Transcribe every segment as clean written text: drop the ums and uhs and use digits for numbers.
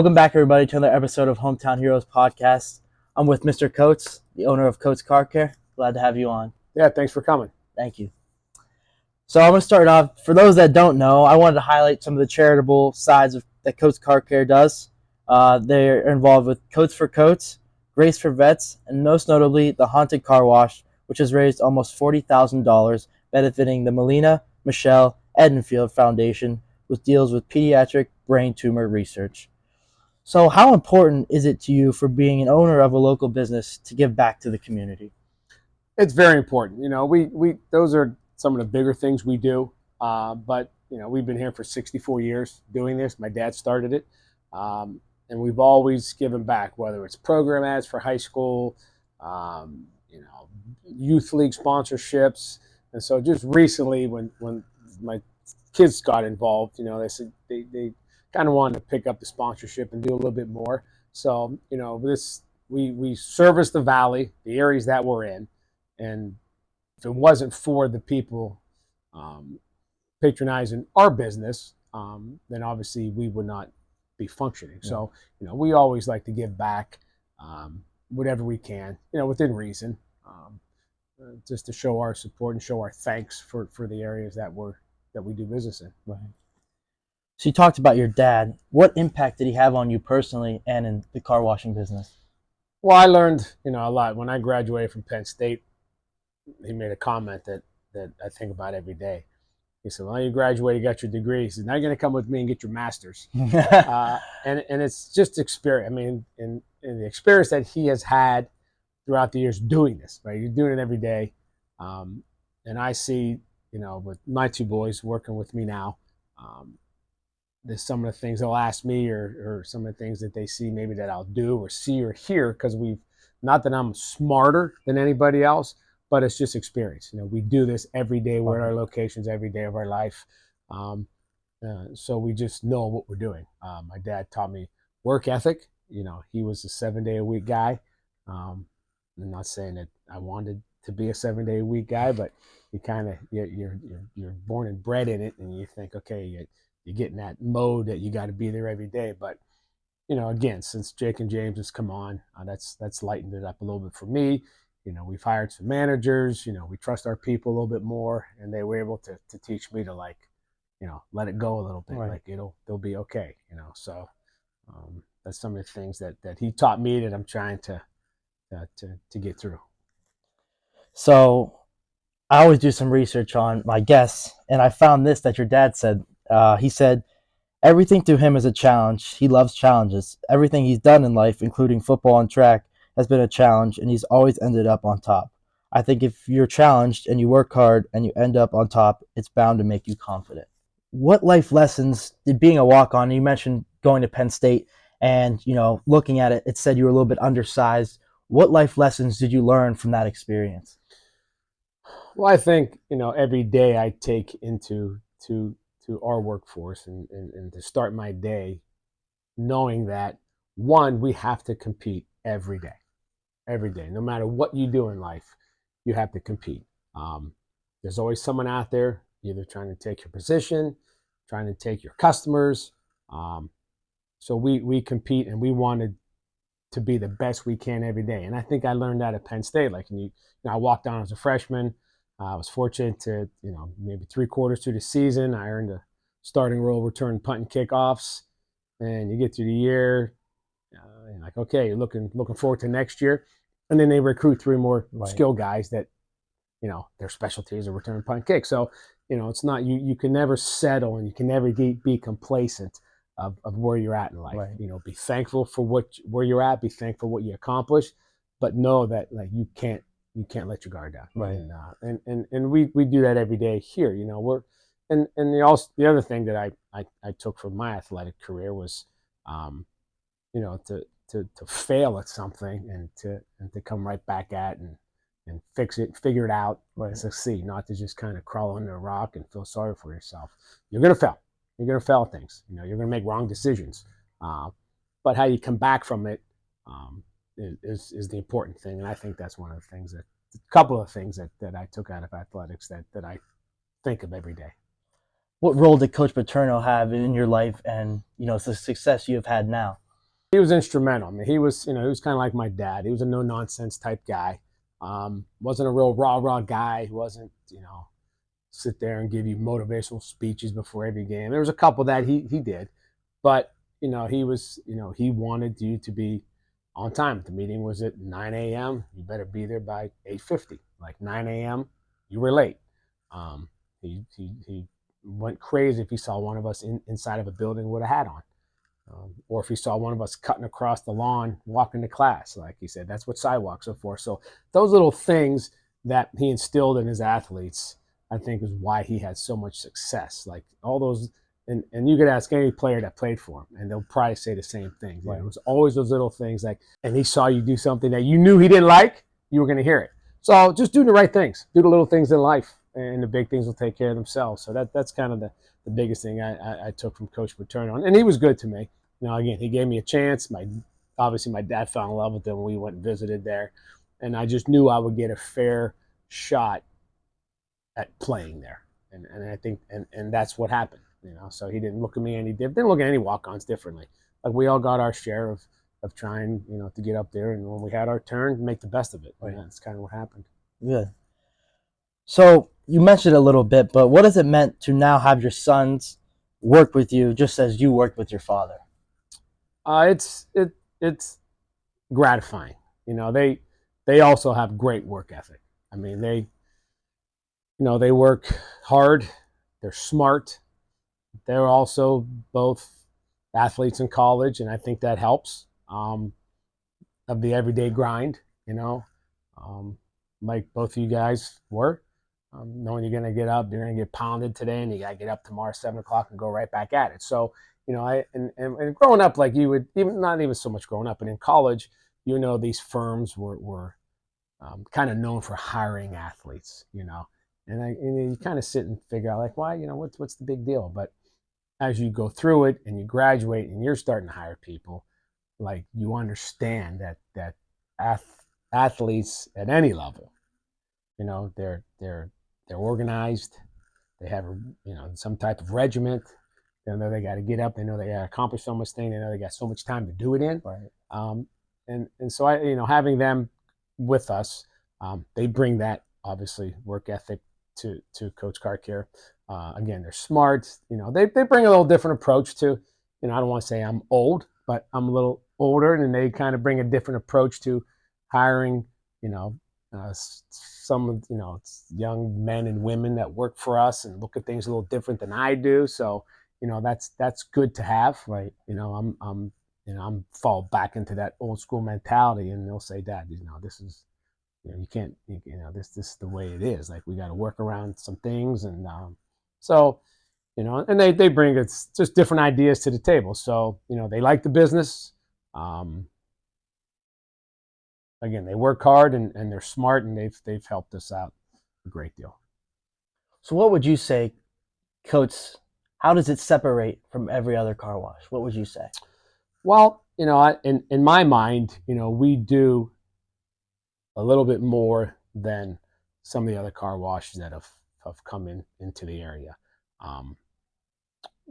Welcome back, everybody, to another episode of Hometown Heroes Podcast. I'm with Mr. Coates, the owner of Coates Car Care. Glad to have you on. Yeah, thanks for coming. Thank you. So I'm going to start off. For those that don't know, I wanted to highlight some of the charitable sides that Coates Car Care does. They're involved with Coats for Coats, Grace for Vets, and most notably, the Haunted Car Wash, which has raised almost $40,000 benefiting the Melina, Michelle, Edenfield Foundation, which deals with pediatric brain tumor research. So how important is it to you for being an owner of a local business to give back to the community? It's very important. We those are some of the bigger things we do. But we've been here for 64 years doing this. My dad started it, and we've always given back. Whether it's program ads for high school, youth league sponsorships, and so just recently when my kids got involved, they said they kind of wanted to pick up the sponsorship and do a little bit more. So we service the valley, the areas that we're in, and if it wasn't for the people patronizing our business, then obviously we would not be functioning. Yeah. So we always like to give back whatever we can, within reason, just to show our support and show our thanks for the areas that we do business in. Right. So you talked about your dad. What impact did he have on you personally and in the car washing business? Well, I learned, a lot. When I graduated from Penn State, he made a comment that I think about every day. He said, well, you graduated, you got your degree. He said, now you're going to come with me and get your master's. And it's just experience. I mean, in the experience that he has had throughout the years doing this, right? You're doing it every day. And I see, with my two boys working with me now, there's some of the things they'll ask me or some of the things that they see maybe that I'll do or see or hear, because not that I'm smarter than anybody else, but it's just experience. We do this every day. We're at our locations every day of our life. So we just know what we're doing. My dad taught me work ethic. He was a 7-day-a-week guy. I'm not saying that I wanted to be a 7-day-a-week guy, but you're born and bred in it, and you think, okay, you get in that mode that you got to be there every day. But again, since Jake and James has come on, that's lightened it up a little bit for me. We've hired some managers. We trust our people a little bit more, and they were able to teach me to let it go a little bit. Right. They'll be okay. So that's some of the things that he taught me that I'm trying to get through. So I always do some research on my guests, and I found this that your dad said. He said, everything to him is a challenge. He loves challenges. Everything he's done in life, including football and track, has been a challenge, and he's always ended up on top. I think if you're challenged and you work hard and you end up on top, it's bound to make you confident. What life lessons did being a walk-on, you mentioned going to Penn State, and looking at it, it said you were a little bit undersized. What life lessons did you learn from that experience? Well, I think every day I take into our workforce and to start my day knowing that, one, we have to compete every day. No matter what you do in life, you have to compete. There's always someone out there either trying to take your position, trying to take your customers. So we compete, and we wanted to be the best we can every day. And I think I learned that at Penn State. I walked on as a freshman. I was fortunate to, maybe 3/4 through the season, I earned a starting role, return punt and kickoffs. And you get through the year, and okay, you're looking forward to next year. And then they recruit 3 more skill guys that, their specialties are return punt and kick. So, it's not, you can never settle, and you can never be complacent of where you're at in life. Right. Be thankful for where you're at, be thankful for what you accomplished, but know that you can't let your guard down. Right. And we do that every day here. The other thing that I took from my athletic career was, to fail at something and to come right back at and fix it, figure it out, and succeed, not to just kind of crawl under a rock and feel sorry for yourself. You're going to fail. You're going to fail at things. You're going to make wrong decisions. But how you come back from it is the important thing. And I think that's one of the things a couple of things that I took out of athletics that I think of every day. What role did Coach Paterno have in your life and the success you have had now? He was instrumental. I mean, he was, he was kind of like my dad. He was a no nonsense type guy. Wasn't a real rah guy. He wasn't, sit there and give you motivational speeches before every game. There was a couple that he did, but he was, he wanted you to be on time. If the meeting was at 9 a.m., you better be there by 8:50. Like 9 a.m., you were late. He went crazy if he saw one of us inside of a building with a hat on. Or if he saw one of us cutting across the lawn, walking to class, like he said, that's what sidewalks are for. So those little things that he instilled in his athletes, I think, is why he had so much success. Like all those, and you could ask any player that played for him, and they'll probably say the same thing. Right. It was always those little things, like, and he saw you do something that you knew he didn't like, you were going to hear it. So just do the right things, do the little things in life, and the big things will take care of themselves. So that's kind of the biggest thing I took from Coach Paterno, and he was good to me. Again, he gave me a chance. Obviously my dad fell in love with him when we went and visited there, and I just knew I would get a fair shot at playing there, and I think and that's what happened. So he didn't look at me didn't look at any walk-ons differently. Like we all got our share of trying, to get up there, and when we had our turn, make the best of it. Right. And that's kind of what happened. Good. So you mentioned a little bit, but what has it meant to now have your sons work with you just as you worked with your father? It's gratifying. They also have great work ethic. I mean, they work hard. They're smart. They're also both athletes in college, and I think that helps. Of the everyday grind, like both of you guys were. Knowing you're going to get up, you're going to get pounded today, and you got to get up tomorrow 7 o'clock and go right back at it. So, and growing up, like you would, even not even so much growing up, but in college, these firms were kind of known for hiring athletes, and you kind of sit and figure out, like, why, what's the big deal? But as you go through it and you graduate and you're starting to hire people, like, you understand that athletes at any level, they're organized. They have some type of regiment. They know they got to get up. They know they got to accomplish so much thing. They know they got so much time to do it in. Right. And so having them with us, they bring that obviously work ethic to Coach Car Care. Again, they're smart. They bring a little different approach to. I don't want to say I'm old, but I'm a little older, and they kind of bring a different approach to hiring. Some young men and women that work for us and look at things a little different than I do. So that's good to have. Right. I'm fall back into that old school mentality, and they'll say, Dad, this is, you can't, this is the way it is. Like, we got to work around some things, and so and they bring it's just different ideas to the table. So they like the business. Again, they work hard, and they're smart, and they've helped us out a great deal. So what would you say, Coach, how does it separate from every other car wash? What would you say? Well, in my mind, we do a little bit more than some of the other car washes that have come into the area.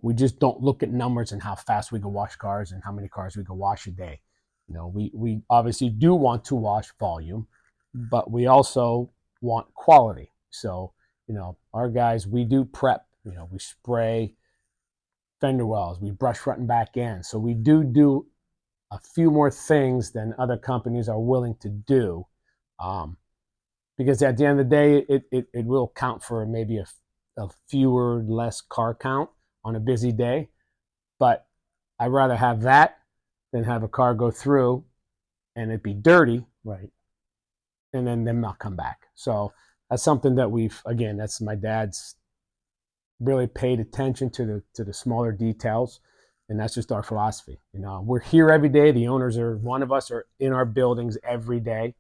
We just don't look at numbers and how fast we can wash cars and how many cars we can wash a day. We obviously do want to wash volume, but we also want quality. So, our guys, we do prep. We spray fender wells, we brush front and back end. So we do a few more things than other companies are willing to do, because at the end of the day, it will count for maybe a fewer, less car count on a busy day. But I'd rather have that than have a car go through and it be dirty, right, and then them not come back. So that's something that that's my dad's really paid attention to the smaller details, and that's just our philosophy. We're here every day. The owners one of us are in our buildings every day.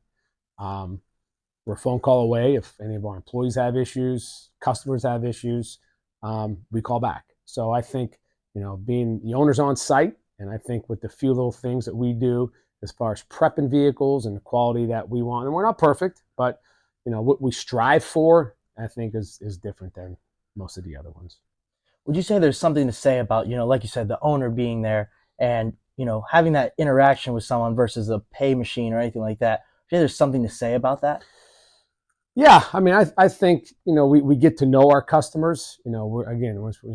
We're a phone call away. If any of our employees have issues, customers have issues, we call back. So I think, being the owners on site, and I think with the few little things that we do as far as prepping vehicles and the quality that we want, and we're not perfect, but what we strive for, I think is different than most of the other ones. Would you say there's something to say about, like you said, the owner being there and, having that interaction with someone versus a pay machine or anything like that. Do you think there's something to say about that? Yeah, I mean, I think we get to know our customers. We're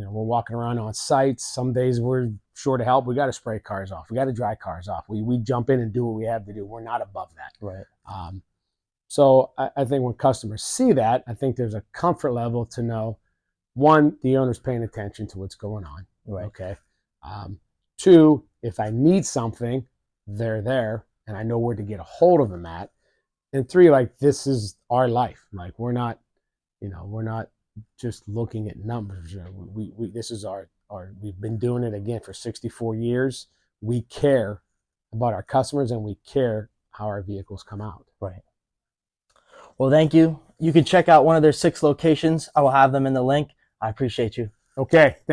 walking around on sites. Some days we're short of help. We got to spray cars off. We got to dry cars off. We jump in and do what we have to do. We're not above that. Right. So I think when customers see that, I think there's a comfort level to know, one, the owner's paying attention to what's going on. Right. Okay. Two, if I need something, they're there, and I know where to get a hold of them at. And three, like, this is our life. Like, we're not just looking at numbers. This is our we've been doing it again for 64 years. We care about our customers, and we care how our vehicles come out. Right. Well, thank you. You can check out one of their 6 locations. I will have them in the link. I appreciate you. Okay.